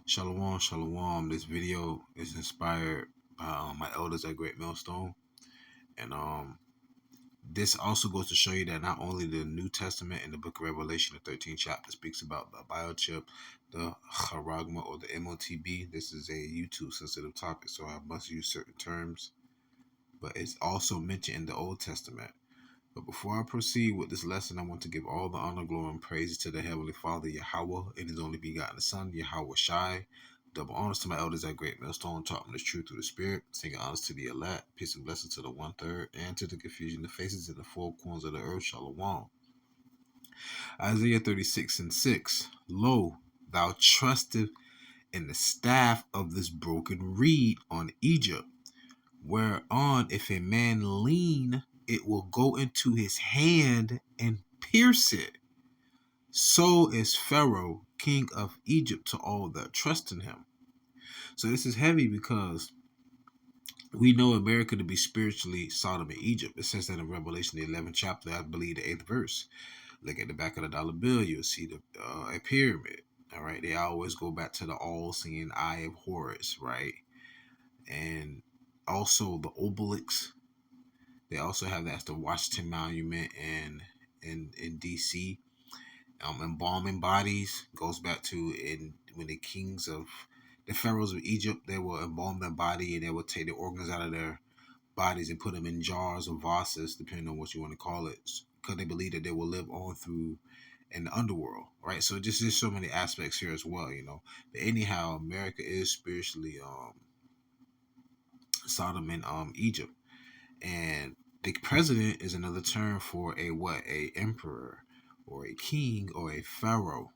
Shalom, shalom. This video is inspired by my elders at Great Millstone, and this also goes to show you that not only the New Testament and the Book of Revelation, the 13th chapter, speaks about the biochip, the charagma or the MOTB. This is a YouTube sensitive topic, so I must use certain terms, but it's also mentioned in the Old Testament. But before I proceed with this lesson, I want to give all the honor, glory, and praise to the Heavenly Father, YAHAWAH, and His only begotten Son, YAHAWASHI. Double honors to my elders at Great Millstone, taught me the truth through the Spirit. Singing honors to the elect, peace and blessings to the one-third, and to the confusion, the faces in the four corners of the earth. Shalom. Isaiah 36:6. Lo, thou trusteth in the staff of this broken reed on Egypt, whereon if a man lean, it will go into his hand and pierce it. So is Pharaoh, king of Egypt, to all that trust in him. So this is heavy because we know America to be spiritually Sodom and Egypt. It says that in Revelation, the 11th chapter, I believe the 8th verse. Look at the back of the dollar bill, you'll see a pyramid. All right, they always go back to the all-seeing eye of Horus, right? And also the obelisk. They also have that as the Washington Monument in DC. Embalming bodies goes back to when the kings of the pharaohs of Egypt, they will embalm their body and they will take the organs out of their bodies and put them in jars or vases, depending on what you want to call it, because they believe that they will live on through in the underworld, right? So just there's so many aspects here as well, you know. But anyhow, America is spiritually Sodom and Egypt, and the president is another term for a emperor or a king or a pharaoh.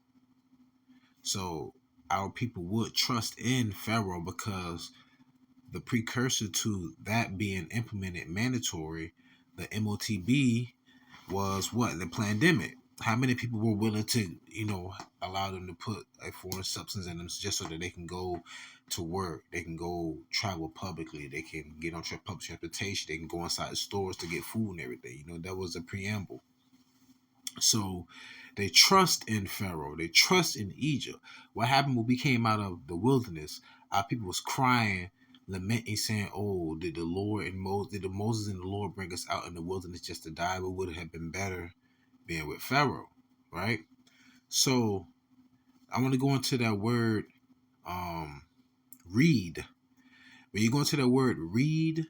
So our people would trust in Pharaoh because the precursor to that being implemented mandatory, the MOTB, was what? The pandemic. How many people were willing to, allow them to put a foreign substance in them just so that they can go to work, they can go travel publicly, they can get on public transportation, they can go inside the stores to get food and everything. That was a preamble. So they trust in Pharaoh. They trust in Egypt. What happened when we came out of the wilderness? Our people was crying, lamenting, saying, "Oh, did Moses and the Lord bring us out in the wilderness just to die? We would have been better being with Pharaoh," right? So I want to go into that word, read. When you go into that word read,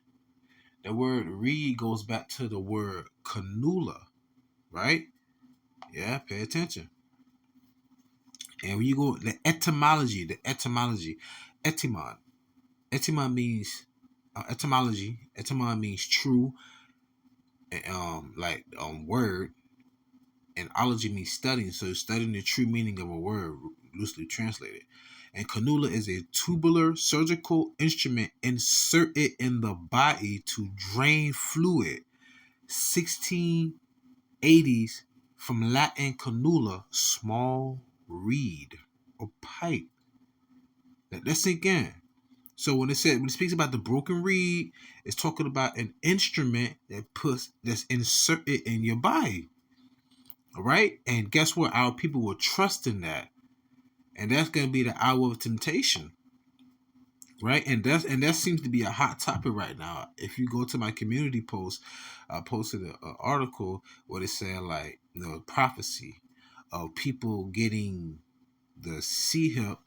the word read goes back to the word canula, right? Yeah, pay attention. And when you go the etymology, etymon means etymology. Etymon means true, word, and ology means studying. So studying the true meaning of a word, loosely translated. And cannula is a tubular surgical instrument inserted in the body to drain fluid. 1680s, from Latin cannula, small reed or pipe. Let's sink in. So when it speaks about the broken reed, it's talking about an instrument that's inserted in your body. All right, and guess what? Our people will trust in that, and that's going to be the hour of temptation, right? And that seems to be a hot topic right now. If you go to my community post, I posted an article where it said prophecy of people getting the sea hip,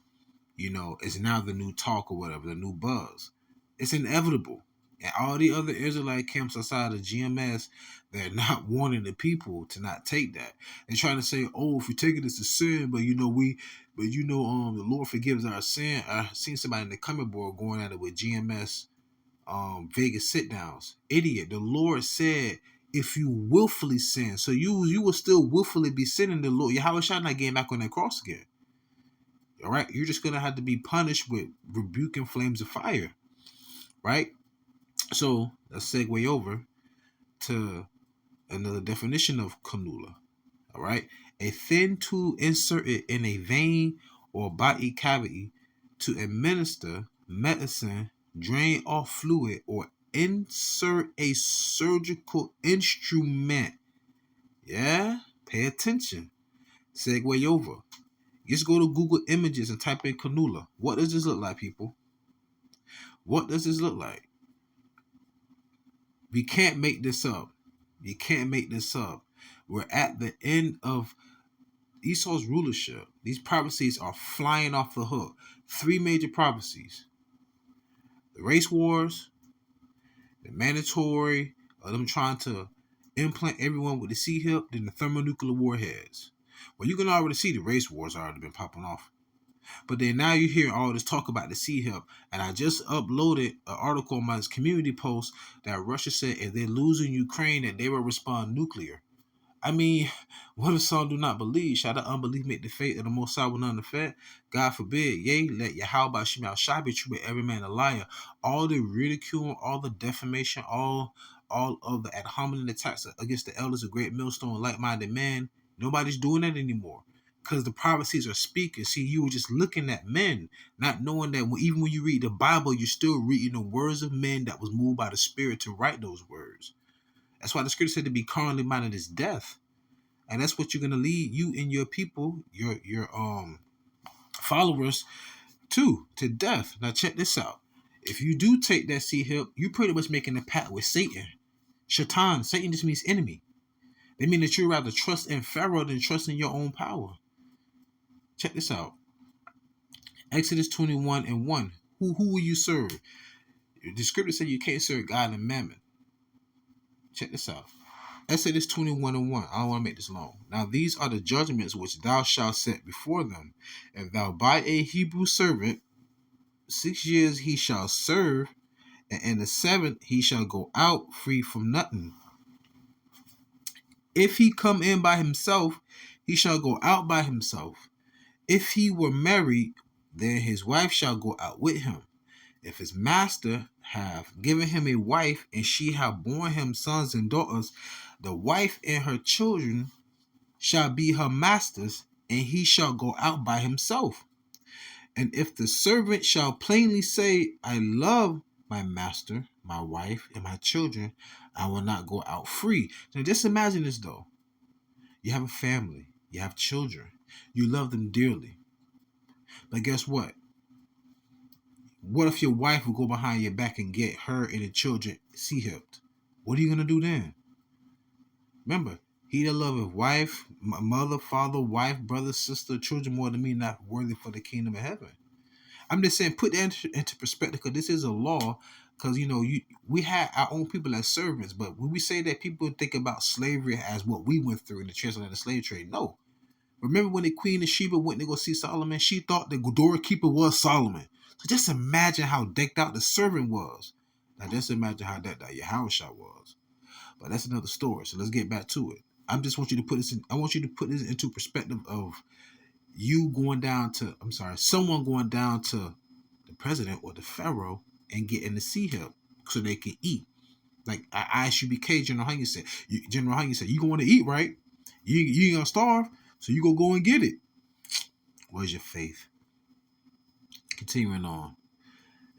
is now the new talk or whatever, the new buzz. It's inevitable. And all the other Israelite camps outside of GMS, they're not warning the people to not take that. They're trying to say, "Oh, if we take it, it's a sin." But the Lord forgives our sin. I seen somebody in the comment board going at it with GMS, Vegas sit downs. Idiot. The Lord said, if you willfully sin, so you will still willfully be sinning. The Lord, YAHAWASHI, not getting back on that cross again. All right, you're just gonna have to be punished with rebuking flames of fire, right? So let's segue over to another definition of cannula. All right, a thin tube inserted in a vein or body cavity to administer medicine, drain off fluid, or insert a surgical instrument. Yeah, pay attention. Segue over. Just go to Google Images and type in cannula. What does this look like, people? What does this look like? We can't make this up. You can't make this up. We're at the end of Esau's rulership. These prophecies are flying off the hook. 3 major prophecies. The race wars, the mandatory of them trying to implant everyone with the C-hip, then the thermonuclear warheads. Well, you can already see the race wars already been popping off. But then now you hear all this talk about the C-hip. And I just uploaded an article on my community post that Russia said if they're losing Ukraine, that they will respond nuclear. I mean, what if some do not believe? Shall the unbelief make the faith of the Most High will none effect? God forbid. Yea, let YAHAWASHI be true, but every man a liar. All the ridicule, all the defamation, all of the ad hominem attacks against the elders of great millstone, like-minded man, nobody's doing that anymore. Because the prophecies are speaking. See, you were just looking at men, not knowing that even when you read the Bible, you're still reading the words of men that was moved by the Spirit to write those words. That's why the scripture said to be carnally minded is death. And that's what you're going to lead you and your people, your followers to death. Now check this out. If you do take that C-hip, you're pretty much making a pact with Satan. Shaitan, Satan just means enemy. They mean that you'd rather trust in Pharaoh than trust in your own power. Check this out. Exodus 21:1. Who will you serve? The scripture said you can't serve God and mammon. Check this out. Exodus 21:1. I don't want to make this long. Now these are the judgments which thou shalt set before them. If thou buy a Hebrew servant, 6 years he shall serve, and in the 7th he shall go out free from nothing. If he come in by himself, he shall go out by himself. If he were married, then his wife shall go out with him. If his master have given him a wife, and she have borne him sons and daughters, the wife and her children shall be her master's, and he shall go out by himself. And if the servant shall plainly say, I love my master, my wife, and my children, I will not go out free. Now just imagine this though. You have a family, you have children, you love them dearly. But guess what? What if your wife will go behind your back and get her and the children C-hipped? What are you going to do then? Remember, he that loveth wife, mother, father, wife, brother, sister, children more than me, not worthy for the kingdom of heaven. I'm just saying, put that into perspective, because this is a law. Because, we had our own people as servants. But when we say that, people think about slavery as what we went through in the transatlantic slave trade. No. Remember when the Queen of Sheba went to go see Solomon? She thought the doorkeeper was Solomon. So just imagine how decked out the servant was. Now just imagine how decked out YAHAWASHI was. But that's another story. So let's get back to it. I want you to put this into perspective of someone going down to the president or the Pharaoh and getting the C-hip so they can eat. Like I asked you, BK, General Hung said, you going to eat, right? You ain't gonna starve, so you go and get it. Where's your faith? Continuing on.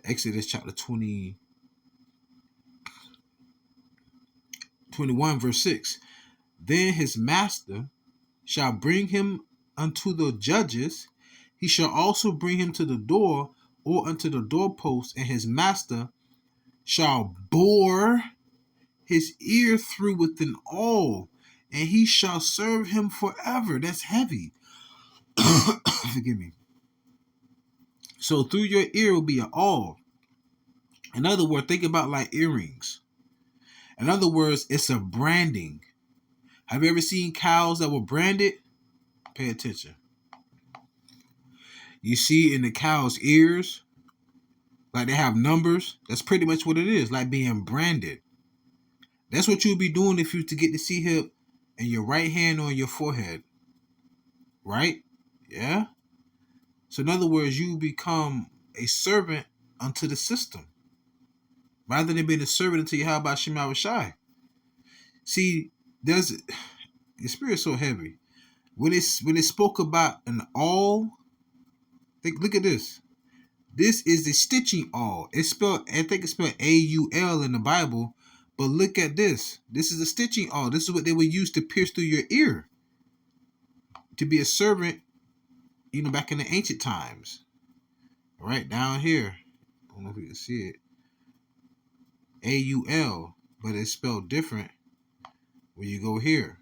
Exodus chapter 21, verse 6. Then his master shall bring him unto the judges. He shall also bring him to the door or unto the doorpost, and his master shall bore his ear through with an awl, and he shall serve him forever. That's heavy. Forgive me. So through your ear will be an awl. In other words, think about like earrings. In other words, it's a branding. Have you ever seen cows that were branded? Pay attention. You see in the cow's ears, like they have numbers. That's pretty much what it is, like being branded. That's what you'll be doing if you to get the C-hip in your right hand or your forehead. Right? Yeah? So in other words, you become a servant unto the system, rather than being a servant unto YAHAWASHI. See, the spirit's so heavy. When it spoke about an awl, look at this. This is the stitching awl. I think it's spelled A-U-L in the Bible. But look at this. This is a stitching awl. This is what they would use to pierce through your ear. To be a servant back in the ancient times. Right down here. I don't know if you can see it. AUL, but it's spelled different when you go here.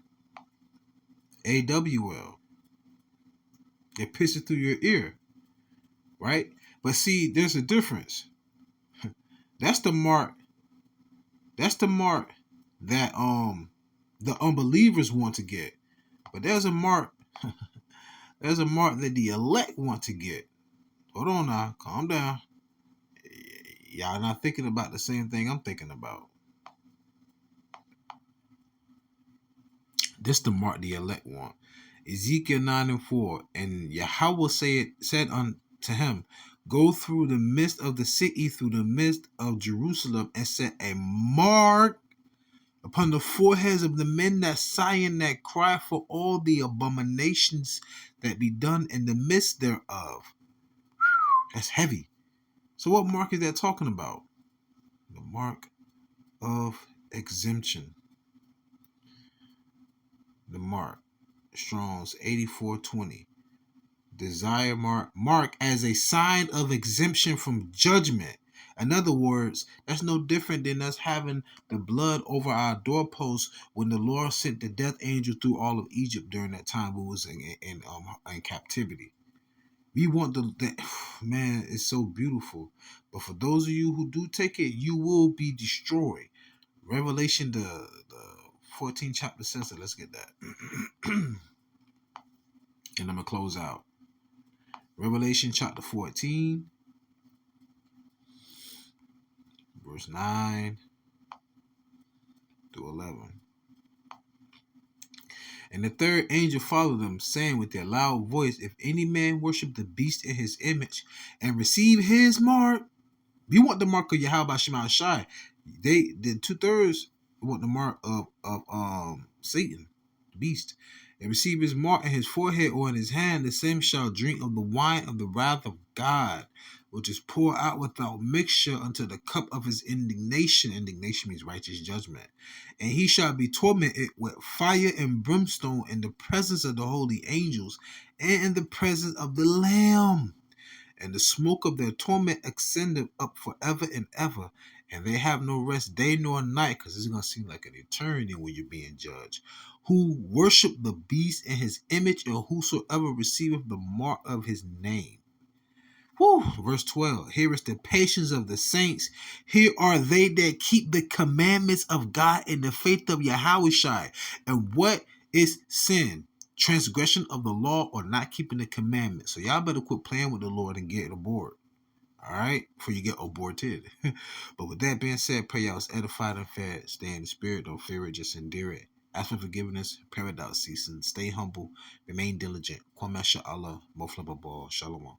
AWL. It pisses through your ear. Right? But see, there's a difference. That's the mark. That's the mark that the unbelievers want to get. But there's a mark. There's a mark that the elect want to get. Hold on now. Calm down. Y'all not thinking about the same thing I'm thinking about. This the mark the elect want. Ezekiel 9:4. And Yahweh said unto him, go through the midst of the city, through the midst of Jerusalem, and set a mark upon the foreheads of the men that sigh and that cry for all the abominations that be done in the midst thereof. That's heavy. So what mark is that talking about? The mark of exemption. The mark. Strong's 84:20. Desire mark as a sign of exemption from judgment. In other words, that's no different than us having the blood over our doorposts when the Lord sent the death angel through all of Egypt during that time we was in captivity. We want man, it's so beautiful. But for those of you who do take it, you will be destroyed. Revelation, the 14th chapter says that. Let's get that. And I'm going to close out. Revelation chapter 14, verse 9 through 11. And the third angel followed them, saying with a loud voice, if any man worship the beast in his image and receive his mark, we want the mark of YAHAWASHI. The 2/3 want the mark of Satan, the beast, and receive his mark in his forehead or in his hand, the same shall drink of the wine of the wrath of God, which is poured out without mixture unto the cup of his indignation. Indignation means righteous judgment. And he shall be tormented with fire and brimstone in the presence of the holy angels and in the presence of the Lamb. And the smoke of their torment ascended up forever and ever. And they have no rest day nor night, because it's going to seem like an eternity when you're being judged. Who worship the beast in his image, and whosoever receiveth the mark of his name. Whew. Verse 12. Here is the patience of the saints. Here are they that keep the commandments of God in the faith of Yahawashi. And what is sin? Transgression of the law or not keeping the commandments. So y'all better quit playing with the Lord and get aboard. All right? Before you get aborted. But with that being said, pray y'all was edified and fed. Stay in the spirit. Don't fear it. Just endure it. Ask for forgiveness. Pray without ceasing. Stay humble. Remain diligent. Kwame Allah. Moflababal. Shalom.